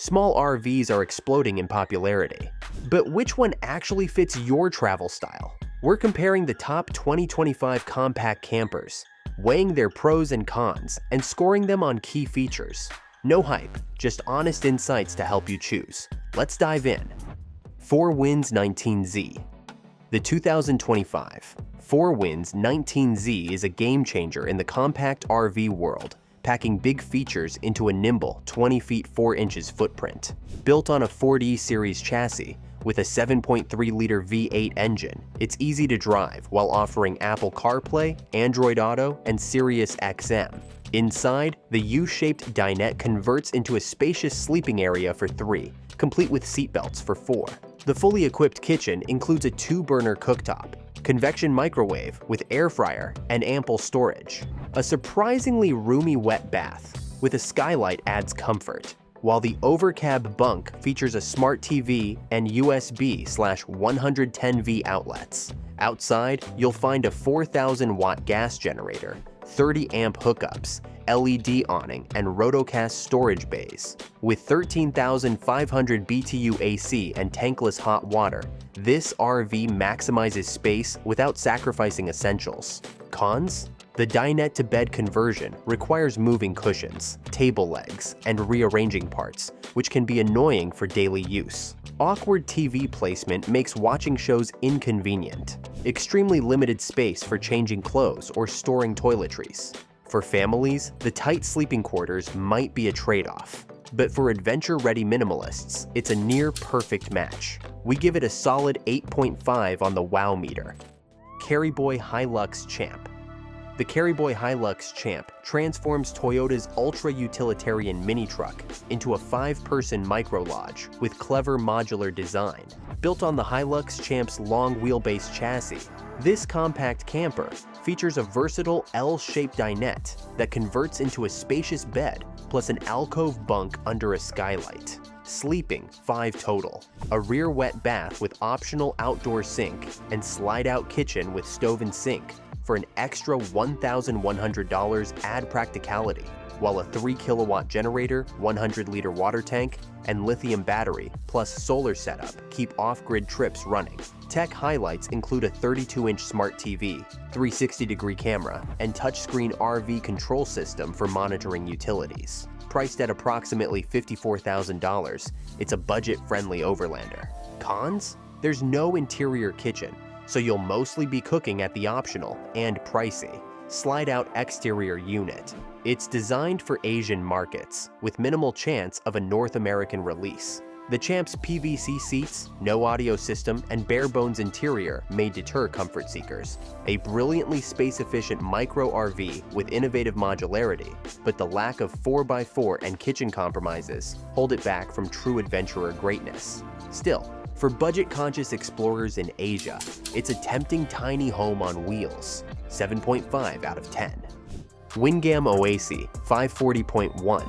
Small RVs are exploding in popularity. But which one actually fits your travel style? We're comparing the top 2025 compact campers, weighing their pros and cons, and scoring them on key features. No hype, just honest insights to help you choose. Let's dive in. 4Winds 19Z. The 2025 4Winds 19Z is a game changer in the compact RV world, packing big features into a nimble 20 feet 4 inches footprint. Built on a 4D series chassis with a 7.3-liter V8 engine, it's easy to drive while offering Apple CarPlay, Android Auto, and SiriusXM. Inside, the U-shaped dinette converts into a spacious sleeping area for 3, complete with seatbelts for 4. The fully equipped kitchen includes a 2-burner cooktop, convection microwave with air fryer, and ample storage. A surprisingly roomy wet bath with a skylight adds comfort, while the overcab bunk features a smart TV and USB/110V outlets. Outside, you'll find a 4,000-watt gas generator, 30-amp hookups, LED awning, and rotocast storage bays. With 13,500 BTU AC and tankless hot water, this RV maximizes space without sacrificing essentials. Cons? The dinette-to-bed conversion requires moving cushions, table legs, and rearranging parts, which can be annoying for daily use. Awkward TV placement makes watching shows inconvenient. Extremely limited space for changing clothes or storing toiletries. For families, the tight sleeping quarters might be a trade-off. But for adventure-ready minimalists, it's a near-perfect match. We give it a solid 8.5 on the wow meter. Carryboy Hilux Champ. The Carryboy Hilux Champ transforms Toyota's ultra-utilitarian mini-truck into a 5-person micro-lodge with clever modular design. Built on the Hilux Champ's long-wheelbase chassis, this compact camper features a versatile L-shaped dinette that converts into a spacious bed plus an alcove bunk under a skylight. Sleeping 5 total. A rear wet bath with optional outdoor sink and slide-out kitchen with stove and sink. For an extra $1,100, add practicality, while a 3-kilowatt generator, 100-liter water tank, and lithium battery, plus solar setup keep off-grid trips running. Tech highlights include a 32-inch smart TV, 360-degree camera, and touchscreen RV control system for monitoring utilities. Priced at approximately $54,000, it's a budget-friendly overlander. Cons? There's no interior kitchen, so you'll mostly be cooking at the optional and pricey slide-out exterior unit. It's designed for Asian markets, with minimal chance of a North American release. The Champ's PVC seats, no audio system, and bare-bones interior may deter comfort seekers. A brilliantly space-efficient micro RV with innovative modularity, but the lack of 4x4 and kitchen compromises hold it back from true adventurer greatness. Still, for budget-conscious explorers in Asia, it's a tempting tiny home on wheels. 7.5 out of 10. Wingamm Oasi 540.1.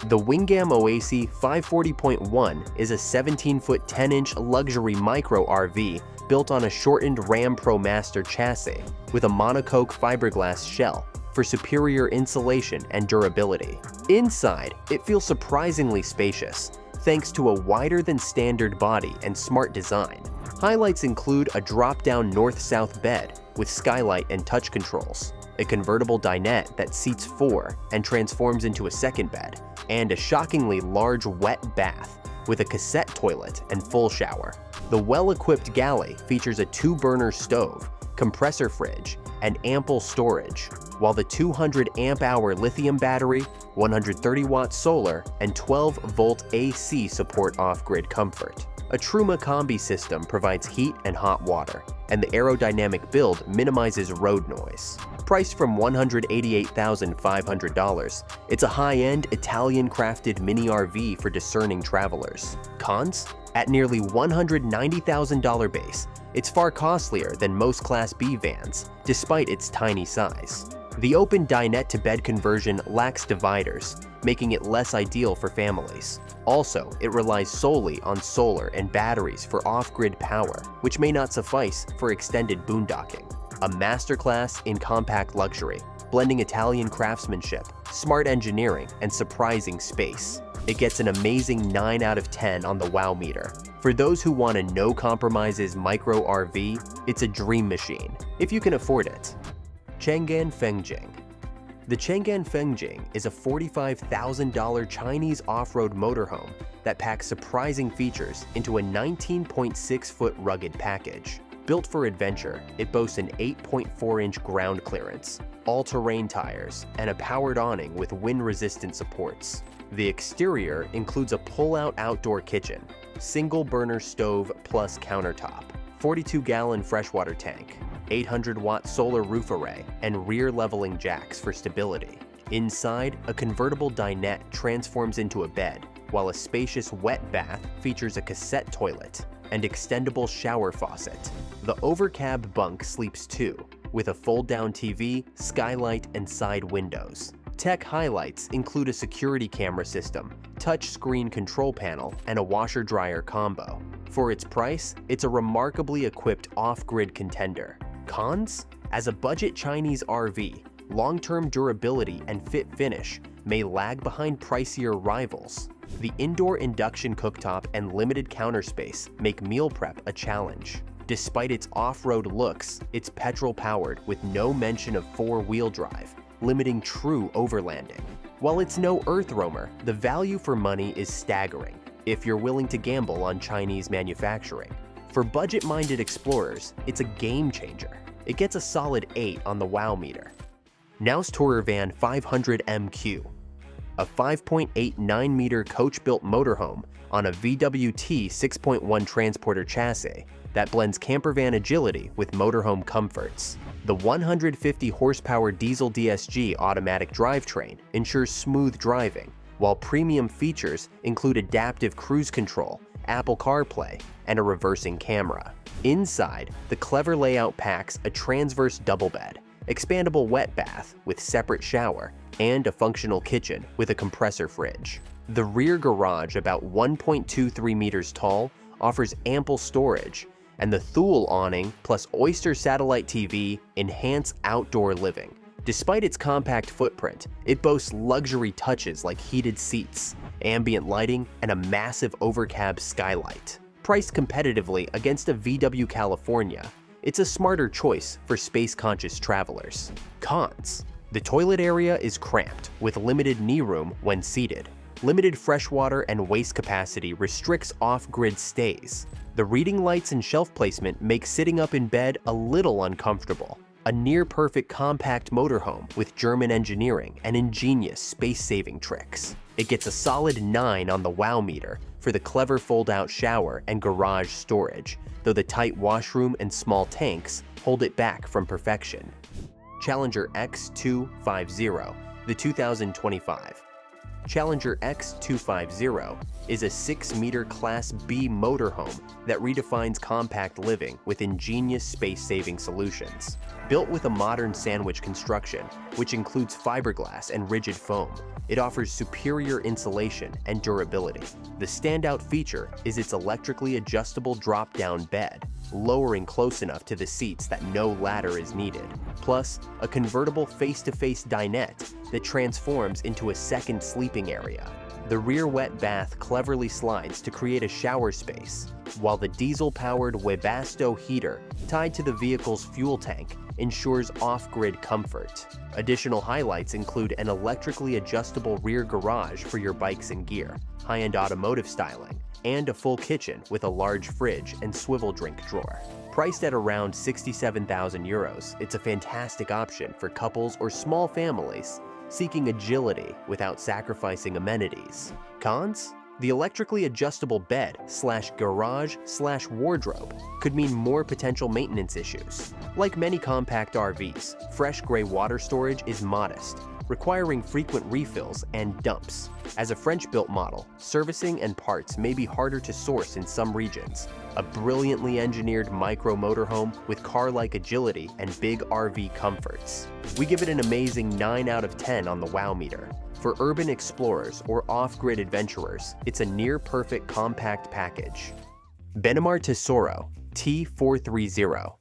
The Wingamm Oasi 540.1 is a 17-foot 10-inch luxury micro RV built on a shortened Ram Pro Master chassis with a monocoque fiberglass shell for superior insulation and durability. Inside, it feels surprisingly spacious, thanks to a wider-than-standard body and smart design. Highlights include a drop-down north-south bed with skylight and touch controls, a convertible dinette that seats 4 and transforms into a second bed, and a shockingly large wet bath with a cassette toilet and full shower. The well-equipped galley features a 2-burner stove, compressor fridge, and ample storage, while the 200 amp-hour lithium battery, 130-watt solar, and 12-volt AC support off-grid comfort. A Truma combi system provides heat and hot water, and the aerodynamic build minimizes road noise. Priced from $188,500, it's a high-end Italian-crafted mini RV for discerning travelers. Cons? At nearly $190,000 base, it's far costlier than most Class B vans, despite its tiny size. The open dinette-to-bed conversion lacks dividers, making it less ideal for families. Also, it relies solely on solar and batteries for off-grid power, which may not suffice for extended boondocking. A masterclass in compact luxury, blending Italian craftsmanship, smart engineering, and surprising space. It gets an amazing 9 out of 10 on the wow meter. For those who want a no-compromises micro RV, it's a dream machine, if you can afford it. Changan Fengjing. The Changan Fengjing is a $45,000 Chinese off-road motorhome that packs surprising features into a 19.6-foot rugged package. Built for adventure, it boasts an 8.4-inch ground clearance, all-terrain tires, and a powered awning with wind-resistant supports. The exterior includes a pull-out outdoor kitchen, single-burner stove plus countertop, 42-gallon freshwater tank, 800-watt solar roof array, and rear leveling jacks for stability. Inside, a convertible dinette transforms into a bed, while a spacious wet bath features a cassette toilet and extendable shower faucet. The overcab bunk sleeps two, with a fold-down TV, skylight, and side windows. Tech highlights include a security camera system, touch-screen control panel, and a washer-dryer combo. For its price, it's a remarkably equipped off-grid contender. Cons? As a budget Chinese RV, long-term durability and fit finish may lag behind pricier rivals. The indoor induction cooktop and limited counter space make meal prep a challenge. Despite its off-road looks, it's petrol-powered with no mention of four-wheel drive, limiting true overlanding. While it's no earth roamer, the value for money is staggering if you're willing to gamble on Chinese manufacturing. For budget-minded explorers, it's a game changer. It gets a solid 8 on the wow meter. Knaus Tourer Van 500 MQ, a 5.89-meter coach-built motorhome on a VWT 6.1 transporter chassis that blends campervan agility with motorhome comforts. The 150-horsepower diesel DSG automatic drivetrain ensures smooth driving, while premium features include adaptive cruise control, Apple CarPlay, and a reversing camera. Inside, the clever layout packs a transverse double bed, expandable wet bath with separate shower, and a functional kitchen with a compressor fridge. The rear garage, about 1.23 meters tall, offers ample storage, and the Thule awning plus Oyster satellite TV enhance outdoor living. Despite its compact footprint, it boasts luxury touches like heated seats, ambient lighting, and a massive overcab skylight. Priced competitively against a VW California, it's a smarter choice for space-conscious travelers. Cons: the toilet area is cramped, with limited knee room when seated. Limited freshwater and waste capacity restricts off-grid stays. The reading lights and shelf placement make sitting up in bed a little uncomfortable. A near-perfect compact motorhome with German engineering and ingenious space-saving tricks. It gets a solid 9 on the wow meter for the clever fold-out shower and garage storage, though the tight washroom and small tanks hold it back from perfection. Challenger X250, the 2025. Challenger X250 is a 6-meter Class B motorhome that redefines compact living with ingenious space-saving solutions. Built with a modern sandwich construction, which includes fiberglass and rigid foam, it offers superior insulation and durability. The standout feature is its electrically adjustable drop-down bed, lowering close enough to the seats that no ladder is needed. Plus, a convertible face-to-face dinette that transforms into a second sleeping area. The rear wet bath cleverly slides to create a shower space, while the diesel-powered Webasto heater tied to the vehicle's fuel tank ensures off-grid comfort. Additional highlights include an electrically adjustable rear garage for your bikes and gear, high-end automotive styling, and a full kitchen with a large fridge and swivel drink drawer. Priced at around 67,000 euros, it's a fantastic option for couples or small families seeking agility without sacrificing amenities. Cons? The electrically adjustable bed / garage / wardrobe could mean more potential maintenance issues. Like many compact RVs, fresh gray water storage is modest, requiring frequent refills and dumps. As a French-built model, servicing and parts may be harder to source in some regions. A brilliantly engineered micro motorhome with car-like agility and big RV comforts. We give it an amazing 9 out of 10 on the wow meter. For urban explorers or off-grid adventurers, it's a near-perfect compact package. Benimar Tessoro T430.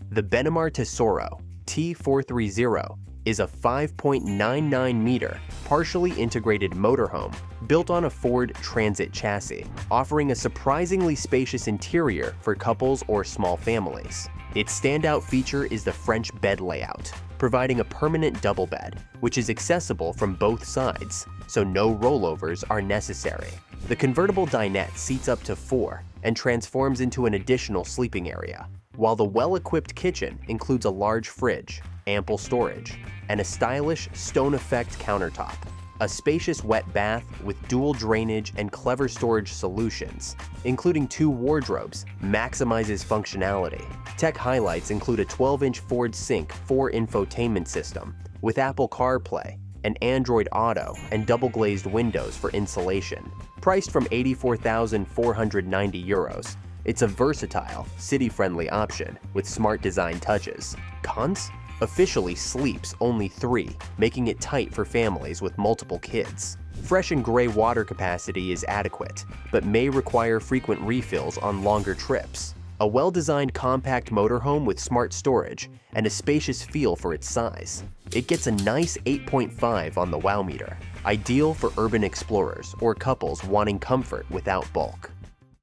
The Benimar Tessoro T430 is a 5.99-meter, partially integrated motorhome built on a Ford Transit chassis, offering a surprisingly spacious interior for couples or small families. Its standout feature is the French bed layout, providing a permanent double bed, which is accessible from both sides, so no rollovers are necessary. The convertible dinette seats up to 4 and transforms into an additional sleeping area, while the well-equipped kitchen includes a large fridge, ample storage, and a stylish stone effect countertop. A spacious wet bath with dual drainage and clever storage solutions, including 2 wardrobes, maximizes functionality. Tech highlights include a 12-inch Ford Sync 4 infotainment system with Apple CarPlay, an Android Auto, and double-glazed windows for insulation. Priced from €84,490, it's a versatile, city-friendly option with smart design touches. Cons? Officially sleeps only 3, making it tight for families with multiple kids. Fresh and gray water capacity is adequate, but may require frequent refills on longer trips. A well-designed compact motorhome with smart storage and a spacious feel for its size. It gets a nice 8.5 on the wow meter, ideal for urban explorers or couples wanting comfort without bulk.